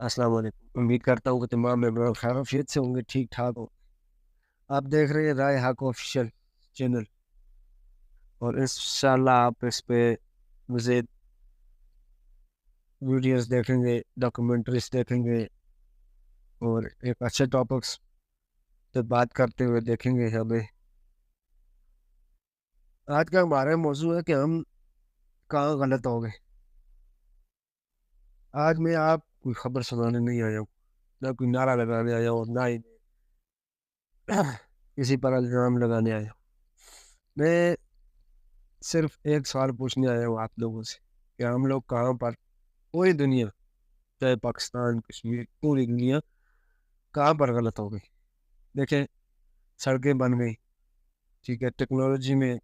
अस्सलाम वालेकुम। उम्मीद करता हूँ कि तमाम मेंबर खैरियत से होंगे, ठीक ठाक हो। आप देख रहे हैं राय हक ऑफिशियल चैनल और इंशाल्लाह आप इस पे मज़ीद वीडियोस देखेंगे, डॉक्यूमेंट्रीज देखेंगे और एक अच्छे टॉपिक्स पे बात करते हुए देखेंगे। हमें आज का हमारा मौजू है कि हम कहाँ गलत हो गए। आज मैं आप कोई खबर सुनाने नहीं आया हूँ, ना कोई नारा लगाने आया हूँ, ना ही किसी पर इल्ज़ाम लगाने आया हूँ। मैं सिर्फ एक सवाल पूछने आया हूँ आप लोगों से कि हम लोग कहाँ पर, पूरी दुनिया, चाहे पाकिस्तान, कश्मीर, पूरी दुनिया कहाँ पर गलत हो गई। देखें, सड़कें बन गई, ठीक है, टेक्नोलॉजी में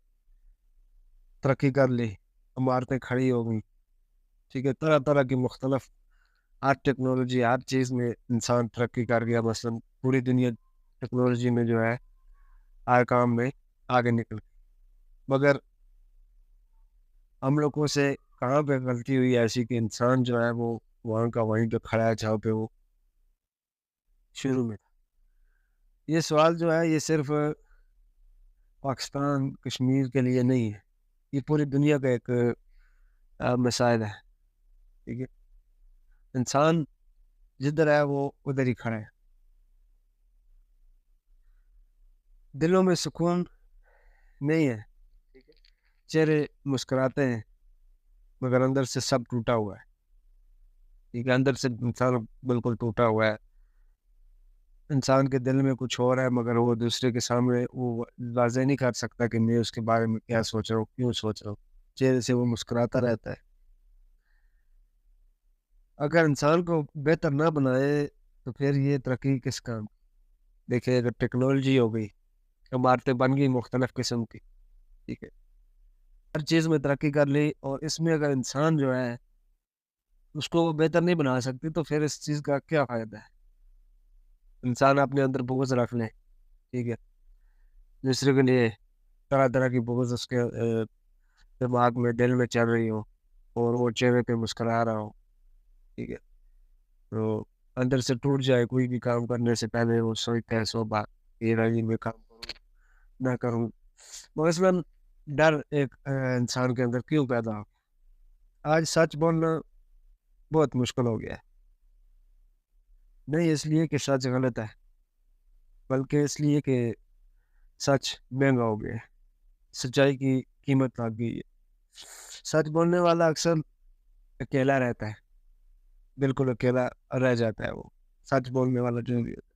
तरक्की कर ली, इमारतें खड़ी हो गई, ठीक है, तरह तरह की मुख्तलफ हर टेक्नोलॉजी, हर चीज़ में इंसान तरक्की कर गया। मसलन पूरी दुनिया टेक्नोलॉजी में जो है हर काम में आगे निकल गई। मगर हम लोगों से कहाँ पे गलती हुई ऐसी कि इंसान जो है वो वहाँ का वहीं पे खड़ा है जहाँ पे वो शुरू में था। ये सवाल जो है ये सिर्फ पाकिस्तान कश्मीर के लिए नहीं है, ये पूरी दुनिया का एक मसाइल है। ठीक है, इंसान जिधर है वो उधर ही खड़ा है। दिलों में सुकून नहीं है, ठीक है, चेहरे मुस्कुराते हैं मगर अंदर से सब टूटा हुआ है। ठीक है, अंदर से इंसान बिल्कुल टूटा हुआ है। इंसान के दिल में कुछ और है मगर वो दूसरे के सामने वो वाज़ेह नहीं कर सकता कि मैं उसके बारे में क्या सोच रहा हूँ, क्यों सोच रहा हूँ। चेहरे से वो मुस्कुराता रहता है। अगर इंसान को बेहतर ना बनाए तो फिर ये तरक्की किस काम। देखिए, अगर टेक्नोलॉजी हो गई, इमारतें बन गई मुख्तलिफ किस्म की, ठीक है, हर चीज़ में तरक्की कर ली, और इसमें अगर इंसान जो है उसको वो बेहतर नहीं बना सकती तो फिर इस चीज़ का क्या फ़ायदा है। इंसान अपने अंदर बुग़्ज़ रख ले, ठीक है, दूसरे के लिए तरह तरह की बुग़्ज़ उसके दिमाग में, दिल में चल रही हो और वो चेहरे पे मुस्कुरा रहा हो, ठीक है, तो अंदर से टूट जाए। कोई भी काम करने से पहले वो सोचता है 100 बार, ये रही मैं काम करूँ ना करूँ। मसलन डर एक इंसान के अंदर क्यों पैदा हो। आज सच बोलना बहुत मुश्किल हो गया है, नहीं इसलिए कि सच गलत है, बल्कि इसलिए कि सच महंगा हो गया है, सच्चाई की कीमत लग गई है। सच बोलने वाला अक्सर अकेला रहता है, बिल्कुल अकेला रह जाता है वो। सच बोलने वाला जो भी होता है,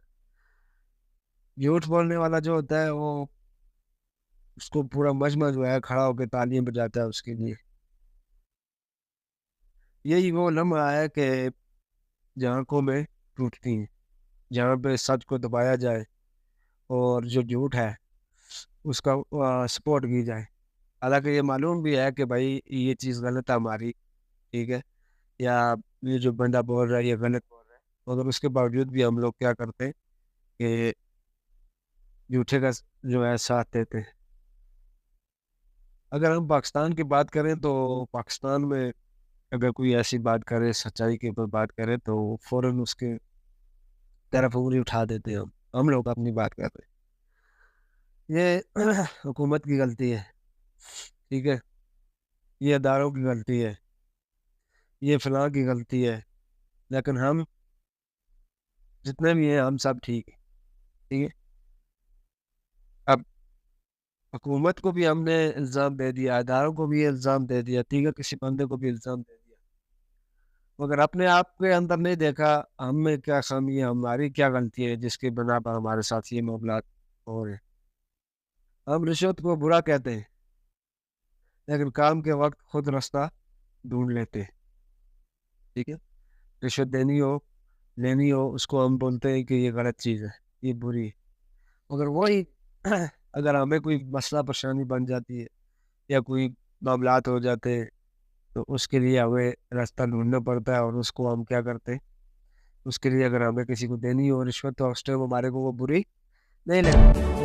झूठ बोलने वाला जो होता है वो, उसको पूरा मजमा जो है खड़ा होकर तालियां बजाता है उसके लिए। यही वो लम्हा है कि जहाँ कौमें टूटती हैं, जहाँ पे सच को दबाया जाए और जो झूठ है उसका सपोर्ट की जाए। हालांकि ये मालूम भी है कि भाई ये चीज़ गलत है हमारी, ठीक है, या ये जो बंदा बोल रहा है ये गलत बोल रहा है, मगर उसके बावजूद भी हम लोग क्या करते हैं कि झूठे का जो है साथ देते हैं। अगर हम पाकिस्तान की बात करें तो पाकिस्तान में अगर कोई ऐसी बात करे, सच्चाई के ऊपर बात करे, तो फौरन उसके तरफ उंगली उठा देते हैं। हम लोग अपनी बात कर रहे हैं, ये हुकूमत की गलती है, ठीक है, ये अदारों की गलती है, ये फलां की गलती है, लेकिन हम जितने भी हैं हम सब ठीक है। ठीक है, अब हुकूमत को भी हमने इल्ज़ाम दे दिया, अदारों को भी इल्ज़ाम दे दिया, ठीक है, किसी बंदे को भी इल्ज़ाम दे दिया, मगर अपने आप के अंदर नहीं देखा हम में क्या खामी है, हमारी क्या गलती है जिसके बिना पर हमारे साथ ये मामला हो रहे हैं। हम रिश्वत को बुरा कहते हैं लेकिन काम के वक्त खुद रास्ता ढूंढ लेते हैं। ठीक है, रिश्वत देनी हो, लेनी हो, उसको हम बोलते हैं कि ये गलत चीज़ है, ये बुरी है। मगर वही अगर हमें कोई मसला परेशानी बन जाती है या कोई मामलात हो जाते हैं तो उसके लिए हमें रास्ता ढूंढना पड़ता है, और उसको हम क्या करते हैं, उसके लिए अगर हमें किसी को देनी हो रिश्वत तो उस टाइम हमारे को वो बुरी नहीं लगती।